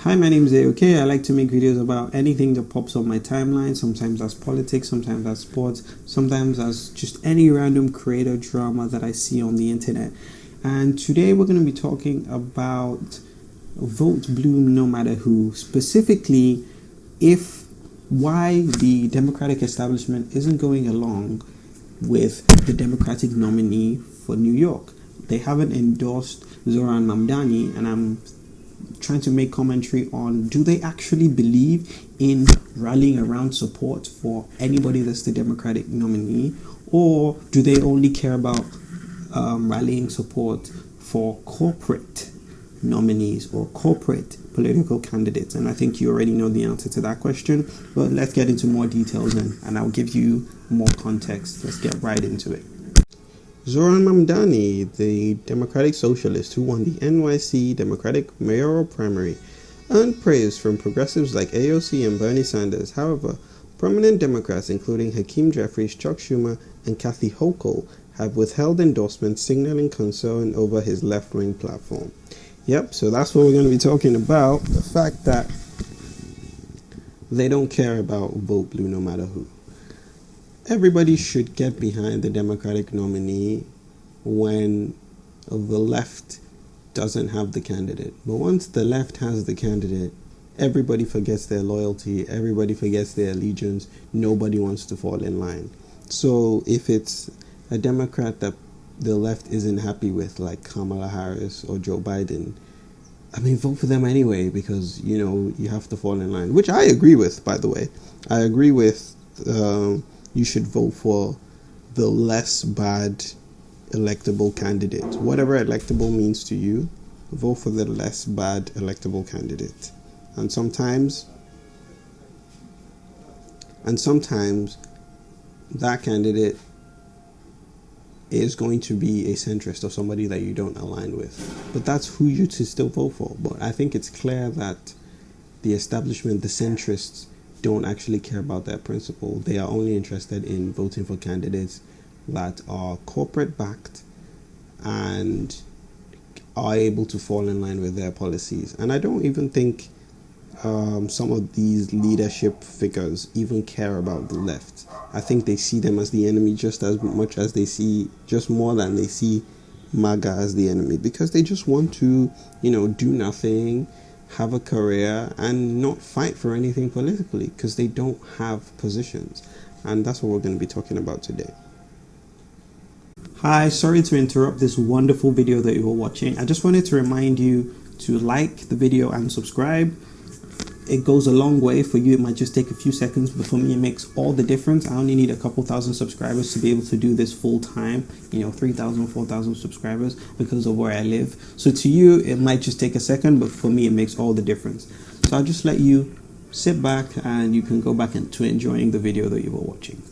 Hi, my name is AOK. I like to make videos about anything that pops on my timeline. Sometimes that's politics, sometimes that's sports, sometimes that's just any random creator drama that I see on the internet. And today we're going to be talking about vote blue no matter who, specifically why the Democratic establishment isn't going along with the Democratic nominee for New York. They haven't endorsed Zohran Mamdani, and I'm trying to make commentary on, do they actually believe in rallying around support for anybody that's the Democratic nominee, or do they only care about rallying support for corporate nominees or corporate political candidates? And I think you already know the answer to that question, but let's get into more details and I'll give you more context. Let's get right into it. Zohran Mamdani, the Democratic socialist who won the NYC Democratic mayoral primary, earned praise from progressives like AOC and Bernie Sanders. However, prominent Democrats including Hakeem Jeffries, Chuck Schumer, and Kathy Hochul have withheld endorsements, signaling concern over his left-wing platform. Yep, so that's what we're going to be talking about, the fact that they don't care about vote blue no matter who. Everybody should get behind the Democratic nominee when the left doesn't have the candidate. But once the left has the candidate, everybody forgets their loyalty, everybody forgets their allegiance, nobody wants to fall in line. So if it's a Democrat that the left isn't happy with, like Kamala Harris or Joe Biden, vote for them anyway, because, you have to fall in line. Which I agree with, by the way. I agree with you should vote for the less bad electable candidate. Whatever electable means to you, vote for the less bad electable candidate. And sometimes that candidate is going to be a centrist or somebody that you don't align with. But that's who you should still vote for. But I think it's clear that the establishment, the centrists, don't actually care about that principle. They are only interested in voting for candidates that are corporate backed and are able to fall in line with their policies. And I don't even think some of these leadership figures even care about the left. I think they see them as the enemy just as much as just more than they see MAGA as the enemy, because they just want to, do nothing, have a career, and not fight for anything politically because they don't have positions. And that's what we're going to be talking about today. Hi, sorry to interrupt this wonderful video that you were watching. I just wanted to remind you to like the video and subscribe. It goes a long way. For you, it might just take a few seconds, but for me, it makes all the difference. I only need a couple thousand subscribers to be able to do this full time, 3,000, 4,000 subscribers because of where I live. So to you, it might just take a second, but for me, it makes all the difference. So I'll just let you sit back and you can go back into enjoying the video that you were watching.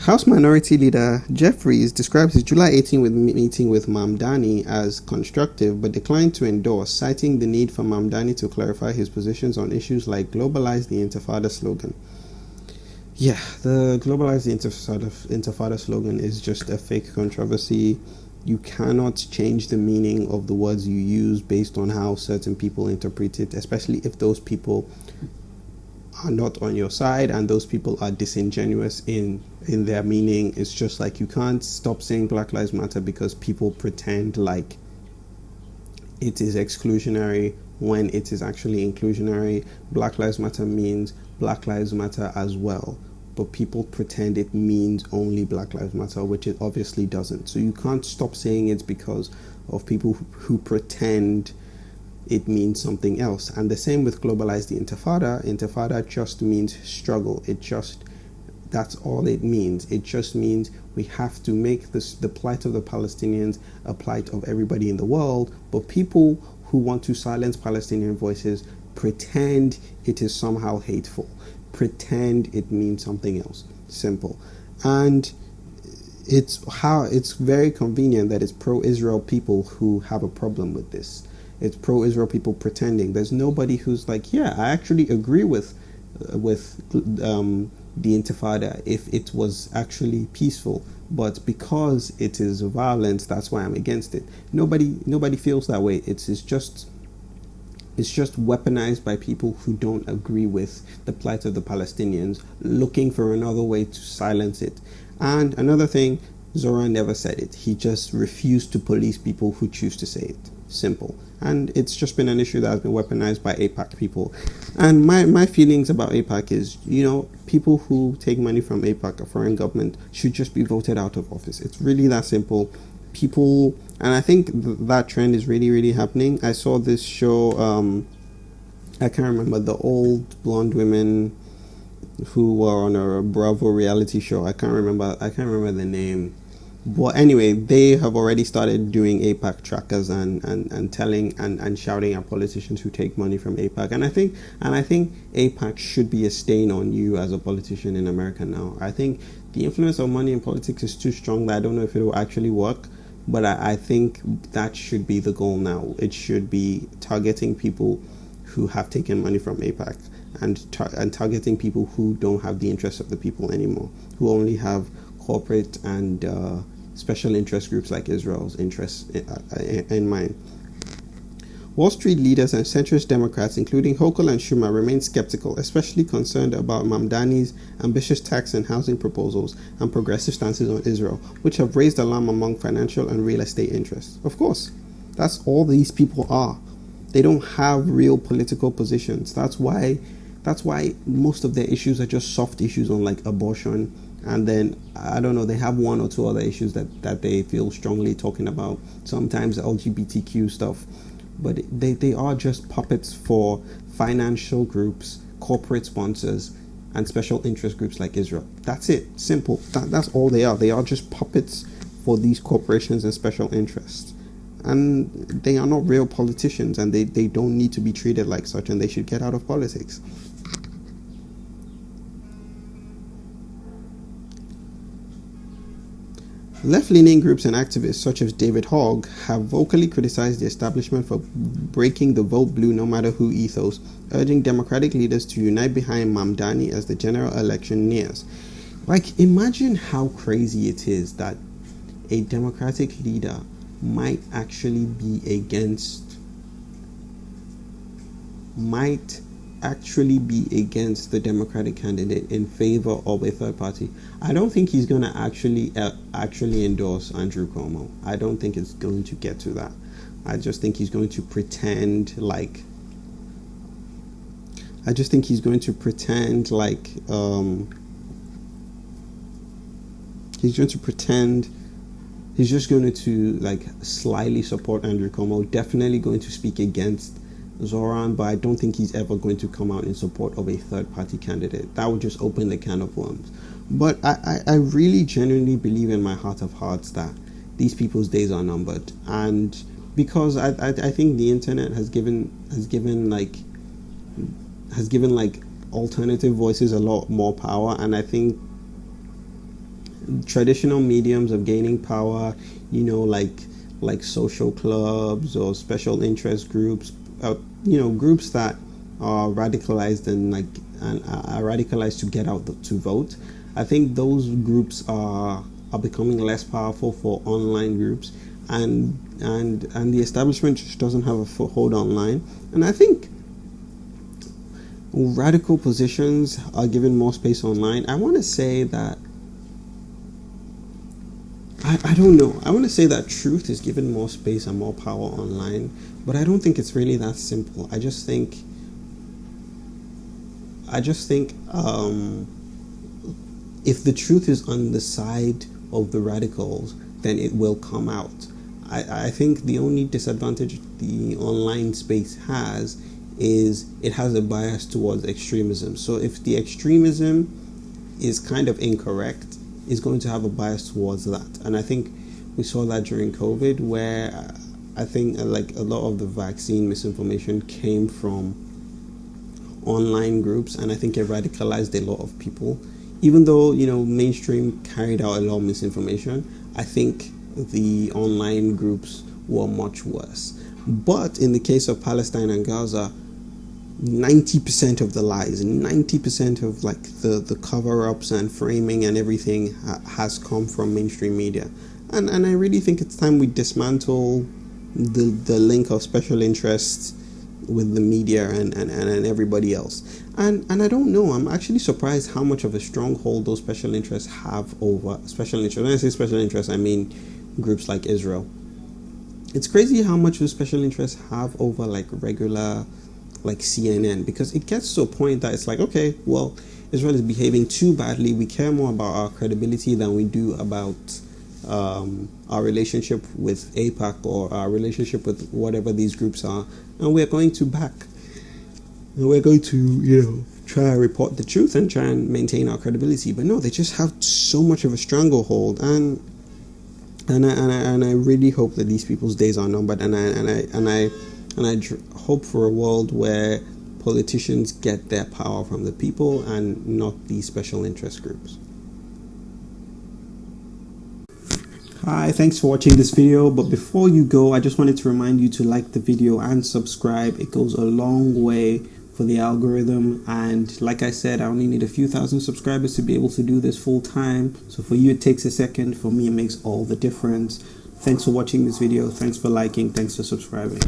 House Minority Leader Jeffries describes his July 18 meeting with Mamdani as constructive, but declined to endorse, citing the need for Mamdani to clarify his positions on issues like globalize the intifada slogan. Yeah, the globalize the intifada slogan is just a fake controversy. You cannot change the meaning of the words you use based on how certain people interpret it, especially if those people are not on your side and those people are disingenuous in their meaning. It's just like you can't stop saying Black Lives Matter because people pretend like it is exclusionary when it is actually inclusionary. Black Lives Matter means Black Lives Matter as well, but people pretend it means only Black Lives Matter, which it obviously doesn't. So you can't stop saying it because of people who pretend it means something else. And the same with globalize the intifada. Intifada just means struggle. That's all it means. It just means we have to make the plight of the Palestinians a plight of everybody in the world. But people who want to silence Palestinian voices pretend it is somehow hateful, pretend it means something else. Simple. And it's very convenient that it's pro-Israel people who have a problem with this. It's pro-Israel people pretending. There's nobody who's like, yeah, I actually agree with the intifada if it was actually peaceful. But because it is violent, that's why I'm against it. Nobody feels that way. It's just weaponized by people who don't agree with the plight of the Palestinians, looking for another way to silence it. And another thing, Zohran never said it. He just refused to police people who choose to say it. Simple. And it's just been an issue that has been weaponized by AIPAC people. And my feelings about AIPAC is, people who take money from AIPAC, a foreign government, should just be voted out of office. It's really that simple. People, and I think that trend is really, really happening. I saw this show, I can't remember, the old blonde women who were on a Bravo reality show. I can't remember the name. But anyway, they have already started doing AIPAC trackers and telling and shouting at politicians who take money from AIPAC. And I think AIPAC should be a stain on you as a politician in America now. I think the influence of money in politics is too strong that I don't know if it will actually work. But I think that should be the goal now. It should be targeting people who have taken money from AIPAC and targeting people who don't have the interests of the people anymore, who only have corporate and special interest groups like Israel's interests in mind. Wall Street leaders and centrist Democrats, including Hochul and Schumer, remain skeptical, especially concerned about Mamdani's ambitious tax and housing proposals and progressive stances on Israel, which have raised alarm among financial and real estate interests. Of course, that's all these people are. They don't have real political positions. That's why most of their issues are just soft issues on like abortion. And then, I don't know, they have one or two other issues that they feel strongly talking about. Sometimes LGBTQ stuff. But they are just puppets for financial groups, corporate sponsors, and special interest groups like Israel. That's it. Simple. That's all they are. They are just puppets for these corporations and special interests. And they are not real politicians, and they don't need to be treated like such, and they should get out of politics. Left-leaning groups and activists such as David Hogg have vocally criticized the establishment for breaking the vote blue no matter who ethos, urging Democratic leaders to unite behind Mamdani as the general election nears. Like, imagine how crazy it is that a Democratic leader might actually be against the Democratic candidate in favor of a third party. I don't think he's going to actually endorse Andrew Cuomo. I don't think it's going to get to that. I just think he's going to pretend like he's just going to like slyly support Andrew Cuomo, definitely going to speak against Zohran, but I don't think he's ever going to come out in support of a third-party candidate. That would just open the can of worms. But I really genuinely believe in my heart of hearts that these people's days are numbered, and because I think the internet has given alternative voices a lot more power, and I think traditional mediums of gaining power, like social clubs or special interest groups, groups that are radicalized and are radicalized to get out to vote. I think those groups are becoming less powerful for online groups, and the establishment just doesn't have a foothold online. And I think radical positions are given more space online. I want to say that I don't know. I want to say that truth is given more space and more power online, but I don't think it's really that simple. I just think if the truth is on the side of the radicals, then it will come out. I think the only disadvantage the online space has is it has a bias towards extremism. So if the extremism is kind of incorrect, is going to have a bias towards that. And I think we saw that during COVID, where I think like a lot of the vaccine misinformation came from online groups, and I think it radicalized a lot of people. Even though, mainstream carried out a lot of misinformation, I think the online groups were much worse. But in the case of Palestine and Gaza, 90% of the lies, 90% of like the cover-ups and framing and everything has come from mainstream media. And I really think it's time we dismantle the link of special interests with the media and everybody else. And I don't know, I'm actually surprised how much of a stronghold those special interests have over special interests. When I say special interests, I mean groups like Israel. It's crazy how much those special interests have over like regular like CNN, because it gets to a point that it's like, okay, well, Israel is behaving too badly. We care more about our credibility than we do about our relationship with AIPAC or our relationship with whatever these groups are, and we're going to back, and we're going to try and report the truth and try and maintain our credibility. But no, they just have so much of a stranglehold, and I really hope that these people's days are numbered, and I hope for a world where politicians get their power from the people and not these special interest groups. Hi, thanks for watching this video, but before you go, I just wanted to remind you to like the video and subscribe. It goes a long way for the algorithm, and like I said, I only need a few thousand subscribers to be able to do this full time. So for you it takes a second, for me it makes all the difference. Thanks for watching this video, thanks for liking, thanks for subscribing.